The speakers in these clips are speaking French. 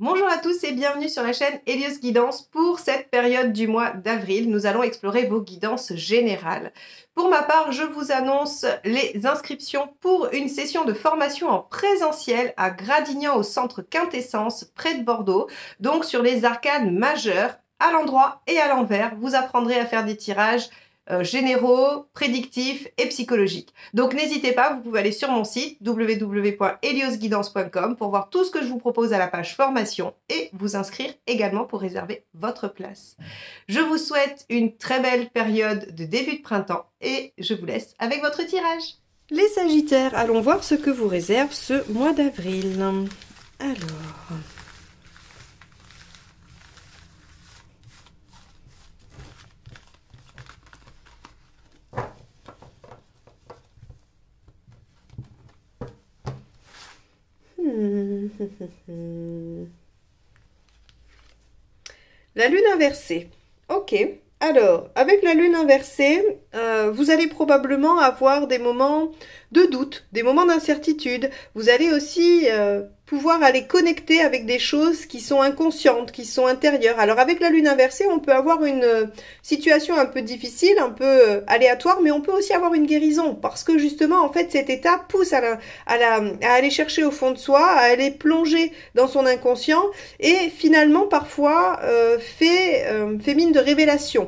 Bonjour à tous et bienvenue sur la chaîne Hélios Guidance. Pour cette période du mois d'avril, nous allons explorer vos guidances générales. Pour ma part, je vous annonce les inscriptions pour une session de formation en présentiel à Gradignan au centre Quintessence, près de Bordeaux. Donc sur les arcanes majeures, à l'endroit et à l'envers, vous apprendrez à faire des tirages généraux, prédictifs et psychologiques. Donc n'hésitez pas, vous pouvez aller sur mon site www.heliosguidance.com pour voir tout ce que je vous propose à la page formation et vous inscrire également pour réserver votre place. Je vous souhaite une très belle période de début de printemps et je vous laisse avec votre tirage. Les Sagittaires, allons voir ce que vous réserve ce mois d'avril. Alors... La lune inversée. Ok. Alors, avec la lune inversée, vous allez probablement avoir des moments de doute, des moments d'incertitude. Vous allez aussi pouvoir aller connecter avec des choses qui sont inconscientes, qui sont intérieures. Alors, avec la lune inversée, on peut avoir une situation un peu difficile, un peu aléatoire, mais on peut aussi avoir une guérison. Parce que justement, en fait, cet état pousse à aller chercher au fond de soi, à aller plonger dans son inconscient et finalement, parfois, fait mine de révélation.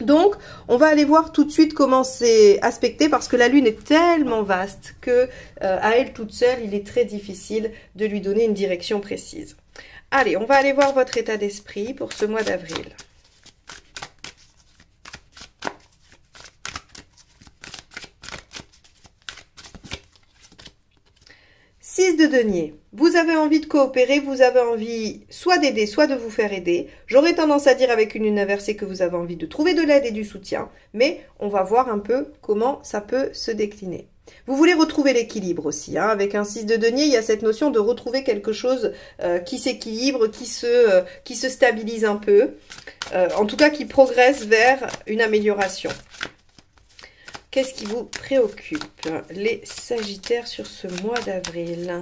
Donc, on va aller voir tout de suite comment c'est aspecté parce que la lune est tellement vaste que à elle toute seule, il est très difficile de lui donner une direction précise. Allez, on va aller voir votre état d'esprit pour ce mois d'avril. Six de denier. Vous avez envie de coopérer, vous avez envie soit d'aider, soit de vous faire aider. J'aurais tendance à dire avec une lune inversée que vous avez envie de trouver de l'aide et du soutien, mais on va voir un peu comment ça peut se décliner. Vous voulez retrouver l'équilibre aussi. Hein. Avec un 6 de denier, il y a cette notion de retrouver quelque chose qui s'équilibre, qui se stabilise un peu, en tout cas qui progresse vers une amélioration. Qu'est-ce qui vous préoccupe, les Sagittaires, sur ce mois d'avril?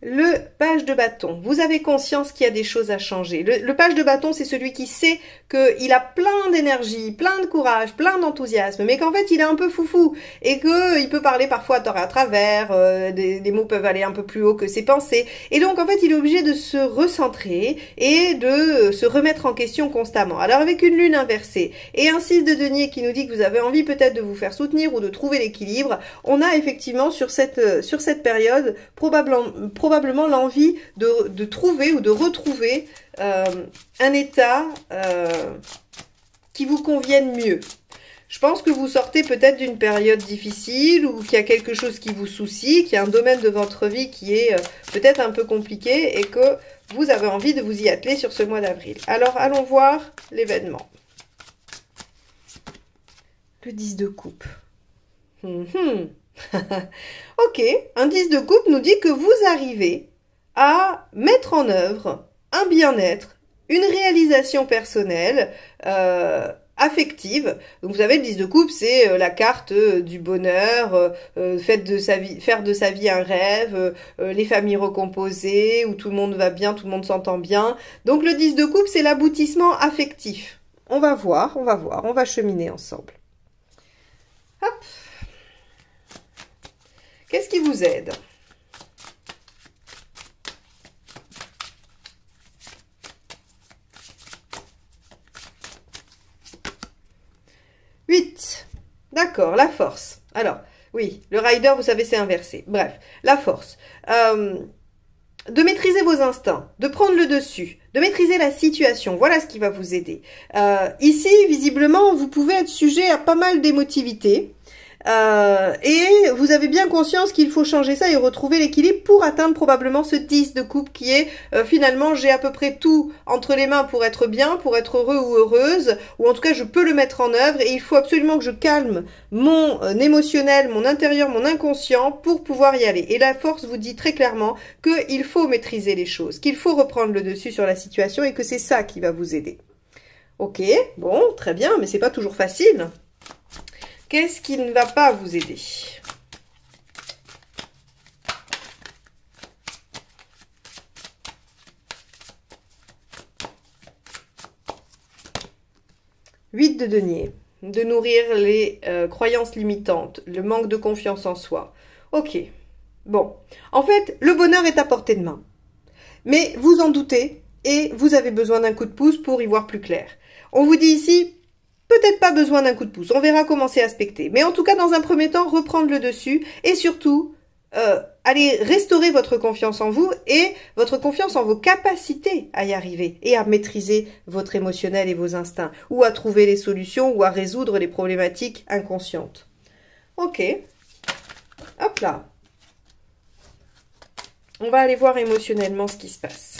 Le page de bâton, vous avez conscience qu'il y a des choses à changer. Le page de bâton, c'est celui qui sait qu'il a plein d'énergie, plein de courage, plein d'enthousiasme, mais qu'en fait, il est un peu foufou et qu'il peut parler parfois à tort et à travers, des mots peuvent aller un peu plus haut que ses pensées. Et donc, en fait, il est obligé de se recentrer et de se remettre en question constamment. Alors, avec une lune inversée et un 6 de denier qui nous dit que vous avez envie peut-être de vous faire soutenir ou de trouver l'équilibre, on a effectivement sur cette période probablement l'envie de trouver ou de retrouver un état qui vous convienne mieux. Je pense que vous sortez peut-être d'une période difficile ou qu'il y a quelque chose qui vous soucie, qu'il y a un domaine de votre vie qui est peut-être un peu compliqué et que vous avez envie de vous y atteler sur ce mois d'avril. Alors, allons voir l'événement. Le 10 de coupe. Ok, un 10 de coupe nous dit que vous arrivez à mettre en œuvre un bien-être, une réalisation personnelle, affective. Donc vous savez, le 10 de coupe, c'est la carte du bonheur, faire de sa vie un rêve, les familles recomposées, où tout le monde va bien, tout le monde s'entend bien. Donc le 10 de coupe, c'est l'aboutissement affectif. On va voir, on va cheminer ensemble. Hop. Qu'est-ce qui vous aide? D'accord, la force. Alors, oui, le rider, vous savez, c'est inversé. Bref, la force. De maîtriser vos instincts, de prendre le dessus, de maîtriser la situation. Voilà ce qui va vous aider. Ici, visiblement, vous pouvez être sujet à pas mal d'émotivité. Et vous avez bien conscience qu'il faut changer ça et retrouver l'équilibre pour atteindre probablement ce 10 de coupe qui est finalement j'ai à peu près tout entre les mains pour être bien, pour être heureux ou heureuse, ou en tout cas je peux le mettre en œuvre et il faut absolument que je calme mon émotionnel, mon intérieur, mon inconscient pour pouvoir y aller. Et la force vous dit très clairement qu'il faut maîtriser les choses, qu'il faut reprendre le dessus sur la situation et que c'est ça qui va vous aider. Ok, bon, très bien, mais c'est pas toujours facile. Qu'est-ce qui ne va pas vous aider? 8 de denier. De nourrir les croyances limitantes, le manque de confiance en soi. Ok. Bon. En fait, le bonheur est à portée de main. Mais vous en doutez et vous avez besoin d'un coup de pouce pour y voir plus clair. On vous dit ici, peut-être pas besoin d'un coup de pouce. On verra comment c'est aspecté. Mais en tout cas, dans un premier temps, reprendre le dessus et surtout, allez restaurer votre confiance en vous et votre confiance en vos capacités à y arriver et à maîtriser votre émotionnel et vos instincts ou à trouver les solutions ou à résoudre les problématiques inconscientes. Ok. Hop là. On va aller voir émotionnellement ce qui se passe.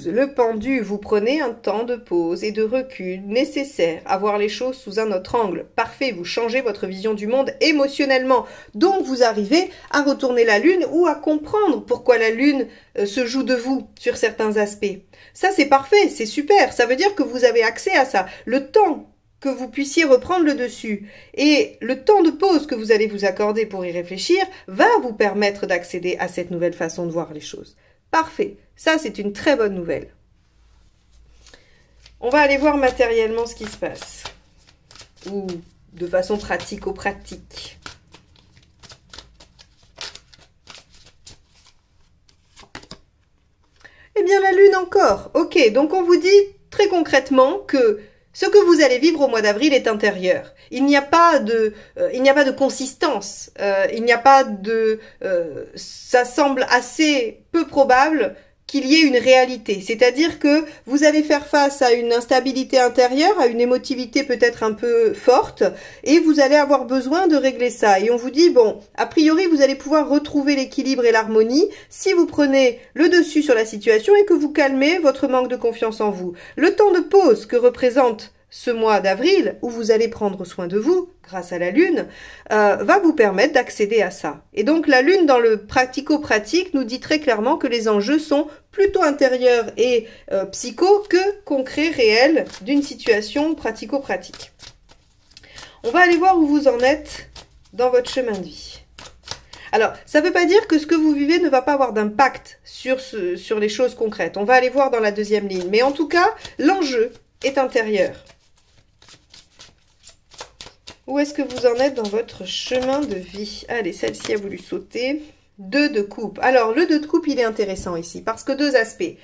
Le pendu, vous prenez un temps de pause et de recul nécessaire à voir les choses sous un autre angle. Parfait, vous changez votre vision du monde émotionnellement. Donc vous arrivez à retourner la lune ou à comprendre pourquoi la lune se joue de vous sur certains aspects. Ça c'est parfait, c'est super, ça veut dire que vous avez accès à ça. Le temps que vous puissiez reprendre le dessus et le temps de pause que vous allez vous accorder pour y réfléchir va vous permettre d'accéder à cette nouvelle façon de voir les choses. Parfait, ça c'est une très bonne nouvelle. On va aller voir matériellement ce qui se passe, ou de façon pratico-pratique. Eh bien la lune encore, ok, donc on vous dit très concrètement que ce que vous allez vivre au mois d'avril est intérieur. Il n'y a pas de consistance. Ça semble assez peu probable qu'il y ait une réalité. C'est-à-dire que vous allez faire face à une instabilité intérieure, à une émotivité peut-être un peu forte, et vous allez avoir besoin de régler ça. Et on vous dit, bon, a priori, vous allez pouvoir retrouver l'équilibre et l'harmonie si vous prenez le dessus sur la situation et que vous calmez votre manque de confiance en vous. Le temps de pause que représente ce mois d'avril, où vous allez prendre soin de vous, grâce à la lune, va vous permettre d'accéder à ça. Et donc la lune, dans le pratico-pratique, nous dit très clairement que les enjeux sont plutôt intérieurs et psycho que concrets, réels, d'une situation pratico-pratique. On va aller voir où vous en êtes dans votre chemin de vie. Alors, ça ne veut pas dire que ce que vous vivez ne va pas avoir d'impact sur les choses concrètes. On va aller voir dans la deuxième ligne. Mais en tout cas, l'enjeu est intérieur. Où est-ce que vous en êtes dans votre chemin de vie? Allez, celle-ci a voulu sauter. 2 de coupe. Alors, le 2 de coupe, il est intéressant ici, parce que 2 aspects.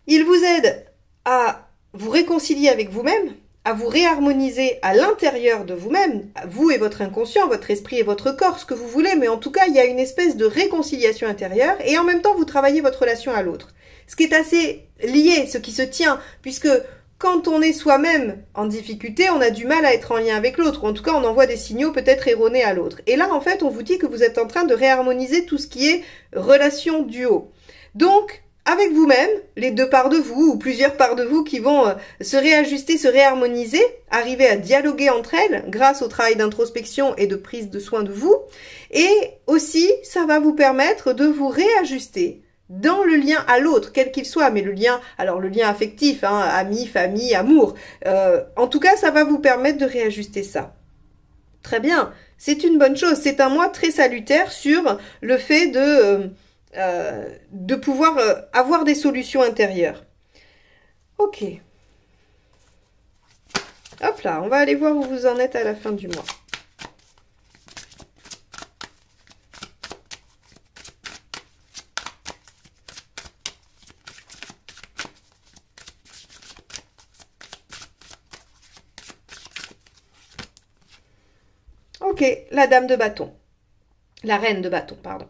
Il vous aide à vous réconcilier avec vous-même, à vous réharmoniser à l'intérieur de vous-même, vous et votre inconscient, votre esprit et votre corps, ce que vous voulez, mais en tout cas, il y a une espèce de réconciliation intérieure, et en même temps, vous travaillez votre relation à l'autre. Ce qui est assez lié, ce qui se tient, puisque quand on est soi-même en difficulté, on a du mal à être en lien avec l'autre. En tout cas, on envoie des signaux peut-être erronés à l'autre. Et là, en fait, on vous dit que vous êtes en train de réharmoniser tout ce qui est relation duo. Donc, avec vous-même, les 2 parts de vous ou plusieurs parts de vous qui vont se réajuster, se réharmoniser, arriver à dialoguer entre elles grâce au travail d'introspection et de prise de soin de vous. Et aussi, ça va vous permettre de vous réajuster dans le lien à l'autre, quel qu'il soit, mais le lien affectif, hein, amis, famille, amour. En tout cas, ça va vous permettre de réajuster ça. Très bien, c'est une bonne chose. C'est un mois très salutaire sur le fait de pouvoir avoir des solutions intérieures. Ok. Hop là, on va aller voir où vous en êtes à la fin du mois. Ok, la dame de bâton. La reine de bâton, pardon.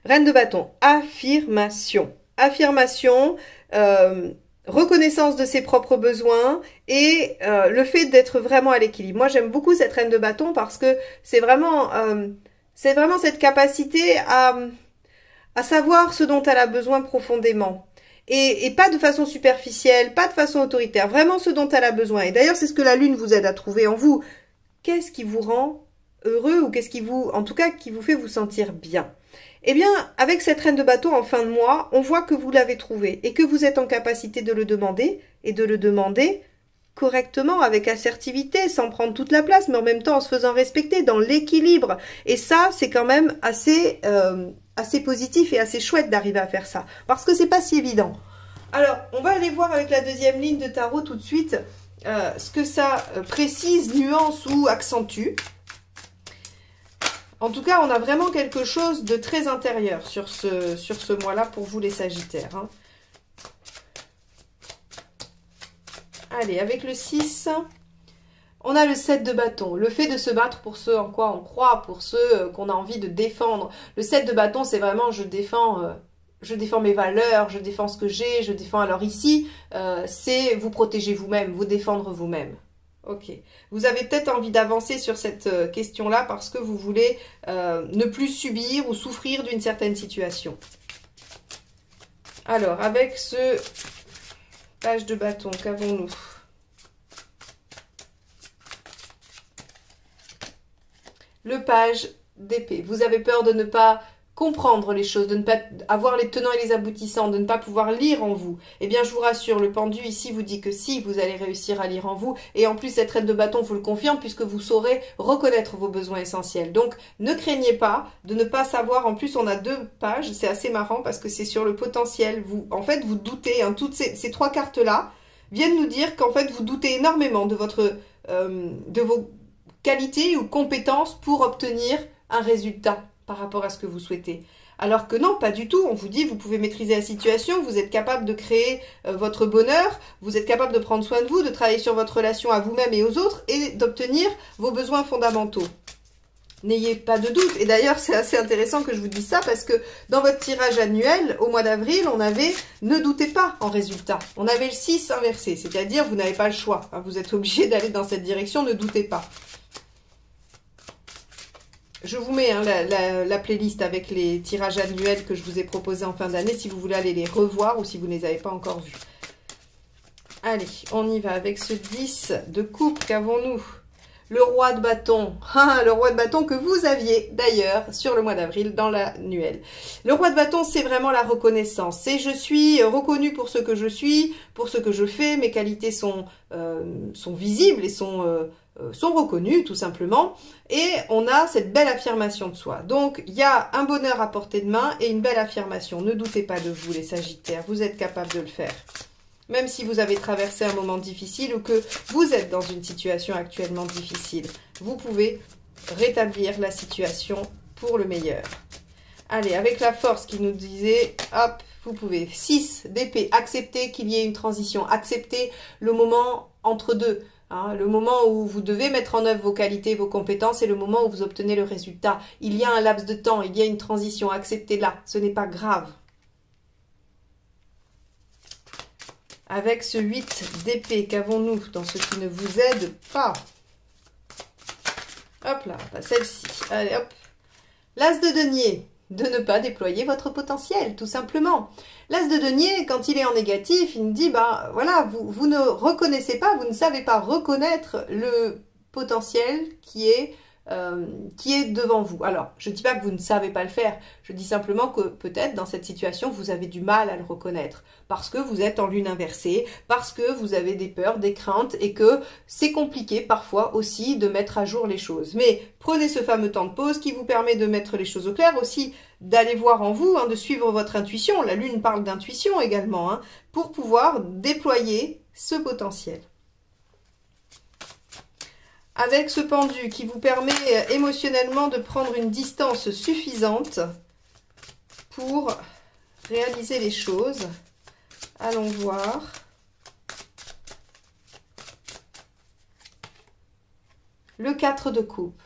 Reine de bâton, affirmation. Affirmation, reconnaissance de ses propres besoins et le fait d'être vraiment à l'équilibre. Moi, j'aime beaucoup cette reine de bâton parce que c'est vraiment cette capacité à savoir ce dont elle a besoin profondément. Et pas de façon superficielle, pas de façon autoritaire, vraiment ce dont elle a besoin. Et d'ailleurs, c'est ce que la lune vous aide à trouver en vous. Qu'est-ce qui vous rend heureux ou qu'est-ce qui vous, en tout cas, qui vous fait vous sentir bien. Eh bien, avec cette reine de bâton en fin de mois, on voit que vous l'avez trouvé et que vous êtes en capacité de le demander et de le demander correctement, avec assertivité, sans prendre toute la place, mais en même temps en se faisant respecter, dans l'équilibre. Et ça, c'est quand même assez positif et assez chouette d'arriver à faire ça, parce que c'est pas si évident. Alors, on va aller voir avec la deuxième ligne de tarot tout de suite ce que ça précise, nuance ou accentue. En tout cas, on a vraiment quelque chose de très intérieur sur ce mois-là pour vous les Sagittaires, hein. Allez, avec le 6, on a le 7 de bâton. Le fait de se battre pour ce en quoi on croit, pour ceux qu'on a envie de défendre. Le 7 de bâton, c'est vraiment je défends mes valeurs, je défends ce que j'ai, je défends. Alors ici, c'est vous protéger vous-même, vous défendre vous-même. Ok. Vous avez peut-être envie d'avancer sur cette question-là parce que vous voulez ne plus subir ou souffrir d'une certaine situation. Alors, avec ce page de bâton, qu'avons-nous? Le page d'épée. Vous avez peur de ne pas comprendre les choses, de ne pas avoir les tenants et les aboutissants, de ne pas pouvoir lire en vous. Eh bien, je vous rassure, le pendu ici vous dit que si, vous allez réussir à lire en vous. Et en plus, cette reine de bâton vous le confirme puisque vous saurez reconnaître vos besoins essentiels. Donc, ne craignez pas de ne pas savoir. En plus, on a 2 pages. C'est assez marrant parce que c'est sur le potentiel. En fait, vous doutez. Hein, toutes ces 3 cartes-là viennent nous dire qu'en fait, vous doutez énormément de vos qualités ou compétences pour obtenir un résultat par rapport à ce que vous souhaitez. Alors que non, pas du tout. On vous dit, vous pouvez maîtriser la situation, vous êtes capable de créer votre bonheur, vous êtes capable de prendre soin de vous, de travailler sur votre relation à vous-même et aux autres et d'obtenir vos besoins fondamentaux. N'ayez pas de doute. Et d'ailleurs, c'est assez intéressant que je vous dise ça parce que dans votre tirage annuel, au mois d'avril, on avait « Ne doutez pas » en résultat. On avait le 6 inversé, c'est-à-dire vous n'avez pas le choix. Vous êtes obligé d'aller dans cette direction, ne doutez pas. Je vous mets hein, la playlist avec les tirages annuels que je vous ai proposés en fin d'année si vous voulez aller les revoir ou si vous ne les avez pas encore vus. Allez, on y va avec ce 10 de coupe. Qu'avons-nous? Le roi de bâton. Ah, le roi de bâton que vous aviez d'ailleurs sur le mois d'avril dans l'annuel. Le roi de bâton, c'est vraiment la reconnaissance. C'est je suis reconnu pour ce que je suis, pour ce que je fais. Mes qualités sont visibles et sont reconnues tout simplement. Et on a cette belle affirmation de soi. Donc, il y a un bonheur à portée de main et une belle affirmation. Ne doutez pas de vous les Sagittaires. Vous êtes capables de le faire. Même si vous avez traversé un moment difficile ou que vous êtes dans une situation actuellement difficile, vous pouvez rétablir la situation pour le meilleur. Allez, avec la force qui nous disait, hop, vous pouvez. 6 d'épée, accepter qu'il y ait une transition, accepter le moment entre deux, hein, le moment où vous devez mettre en œuvre vos qualités, vos compétences et le moment où vous obtenez le résultat. Il y a un laps de temps, il y a une transition, acceptez-la, ce n'est pas grave. Avec ce 8 d'épée, qu'avons-nous dans ce qui ne vous aide pas? Hop là, celle-ci. Allez, hop. L'as de denier, de ne pas déployer votre potentiel, tout simplement. L'as de denier, quand il est en négatif, il nous dit, bah voilà, vous ne reconnaissez pas, vous ne savez pas reconnaître le potentiel qui est devant vous. Alors, je ne dis pas que vous ne savez pas le faire, je dis simplement que peut-être dans cette situation, vous avez du mal à le reconnaître, parce que vous êtes en lune inversée, parce que vous avez des peurs, des craintes, et que c'est compliqué parfois aussi de mettre à jour les choses. Mais prenez ce fameux temps de pause qui vous permet de mettre les choses au clair, aussi d'aller voir en vous, hein, de suivre votre intuition, la lune parle d'intuition également, hein, pour pouvoir déployer ce potentiel. Avec ce pendu qui vous permet émotionnellement de prendre une distance suffisante pour réaliser les choses. Allons voir. Le 4 de coupe.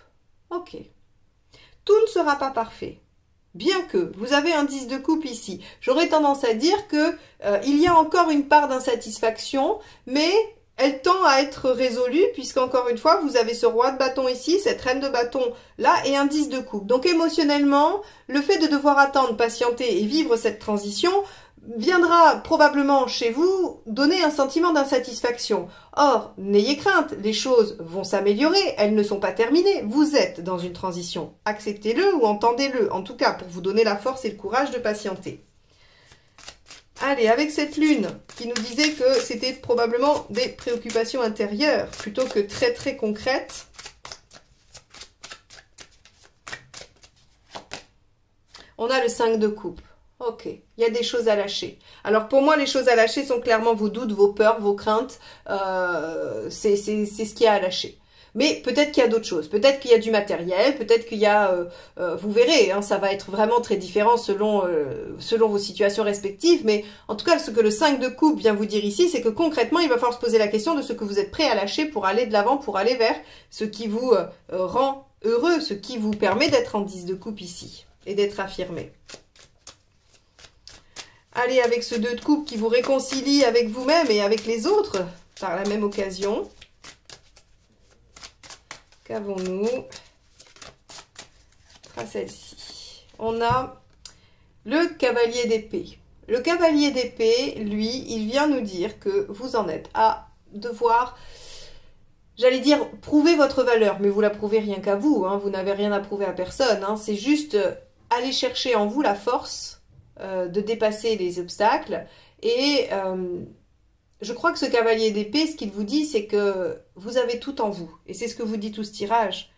Ok. Tout ne sera pas parfait. Bien que vous avez un 10 de coupe ici. J'aurais tendance à dire que il y a encore une part d'insatisfaction, mais elle tend à être résolue puisqu'encore une fois, vous avez ce roi de bâton ici, cette reine de bâton là et un 10 de coupe. Donc émotionnellement, le fait de devoir attendre, patienter et vivre cette transition viendra probablement chez vous donner un sentiment d'insatisfaction. Or, n'ayez crainte, les choses vont s'améliorer, elles ne sont pas terminées. Vous êtes dans une transition. Acceptez-le ou entendez-le, en tout cas pour vous donner la force et le courage de patienter. Allez, avec cette lune qui nous disait que c'était probablement des préoccupations intérieures plutôt que très très concrètes. On a le 5 de coupe. Ok, il y a des choses à lâcher. Alors pour moi, les choses à lâcher sont clairement vos doutes, vos peurs, vos craintes. C'est ce qu'il y a à lâcher. Mais peut-être qu'il y a d'autres choses. Peut-être qu'il y a du matériel, peut-être qu'il y a... vous verrez, hein, ça va être vraiment très différent selon vos situations respectives. Mais en tout cas, ce que le 5 de coupe vient vous dire ici, c'est que concrètement, il va falloir se poser la question de ce que vous êtes prêt à lâcher pour aller de l'avant, pour aller vers ce qui vous rend heureux, ce qui vous permet d'être en 10 de coupe ici et d'être affirmé. Allez, avec ce 2 de coupe qui vous réconcilie avec vous-même et avec les autres par la même occasion. Qu'avons-nous à celle-ci? On a le cavalier d'épée. Le cavalier d'épée, lui, il vient nous dire que vous en êtes à devoir, j'allais dire, prouver votre valeur. Mais vous la prouvez rien qu'à vous, hein, vous n'avez rien à prouver à personne. Hein, c'est juste aller chercher en vous la force de dépasser les obstacles. Et je crois que ce cavalier d'épée, ce qu'il vous dit, c'est que vous avez tout en vous. Et c'est ce que vous dit tout ce tirage.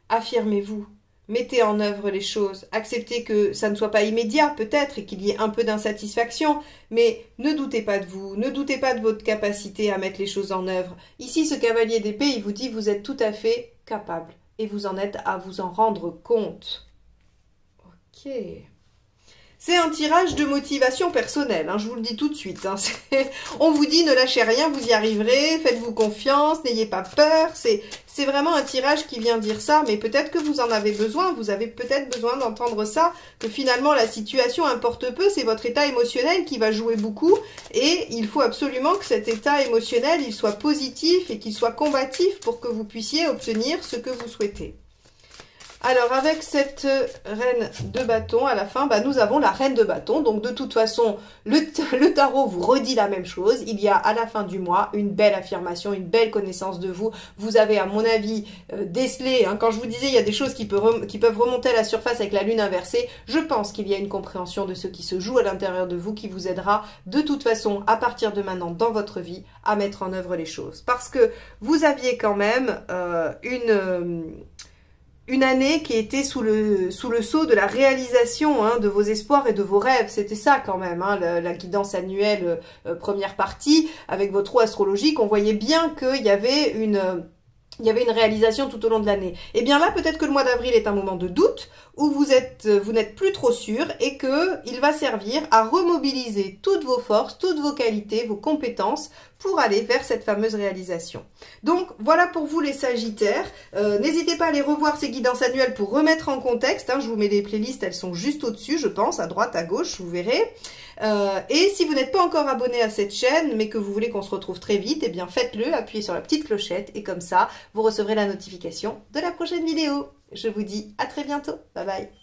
Affirmez-vous. Mettez en œuvre les choses. Acceptez que ça ne soit pas immédiat, peut-être, et qu'il y ait un peu d'insatisfaction. Mais ne doutez pas de vous. Ne doutez pas de votre capacité à mettre les choses en œuvre. Ici, ce cavalier d'épée, il vous dit vous êtes tout à fait capable. Et vous en êtes à vous en rendre compte. Ok. C'est un tirage de motivation personnelle, hein, je vous le dis tout de suite. Hein, on vous dit ne lâchez rien, vous y arriverez, faites-vous confiance, n'ayez pas peur. C'est vraiment un tirage qui vient dire ça, mais peut-être que vous en avez besoin, vous avez peut-être besoin d'entendre ça, que finalement la situation importe peu, c'est votre état émotionnel qui va jouer beaucoup, et il faut absolument que cet état émotionnel il soit positif et qu'il soit combatif pour que vous puissiez obtenir ce que vous souhaitez. Alors, avec cette reine de bâton, à la fin, bah, nous avons la reine de bâton. Donc, de toute façon, le tarot vous redit la même chose. Il y a, à la fin du mois, une belle affirmation, une belle connaissance de vous. Vous avez, à mon avis, décelé, hein, quand je vous disais, il y a des choses qui peuvent remonter à la surface avec la lune inversée. Je pense qu'il y a une compréhension de ce qui se joue à l'intérieur de vous qui vous aidera, de toute façon, à partir de maintenant, dans votre vie, à mettre en œuvre les choses. Parce que vous aviez quand même une année qui était sous le sceau de la réalisation hein, de vos espoirs et de vos rêves. C'était ça quand même, hein, la guidance annuelle première partie. Avec votre roue astrologique, on voyait bien qu'il y avait une réalisation tout au long de l'année. Et bien là, peut-être que le mois d'avril est un moment de doute, où vous n'êtes plus trop sûr et qu'il va servir à remobiliser toutes vos forces, toutes vos qualités, vos compétences pour aller vers cette fameuse réalisation. Donc voilà pour vous les Sagittaires. N'hésitez pas à aller revoir ces guidances annuelles pour remettre en contexte. Hein, je vous mets des playlists, elles sont juste au-dessus, je pense, à droite, à gauche, vous verrez. Et si vous n'êtes pas encore abonné à cette chaîne, mais que vous voulez qu'on se retrouve très vite, eh bien faites-le, appuyez sur la petite clochette et comme ça, vous recevrez la notification de la prochaine vidéo. Je vous dis à très bientôt. Bye bye.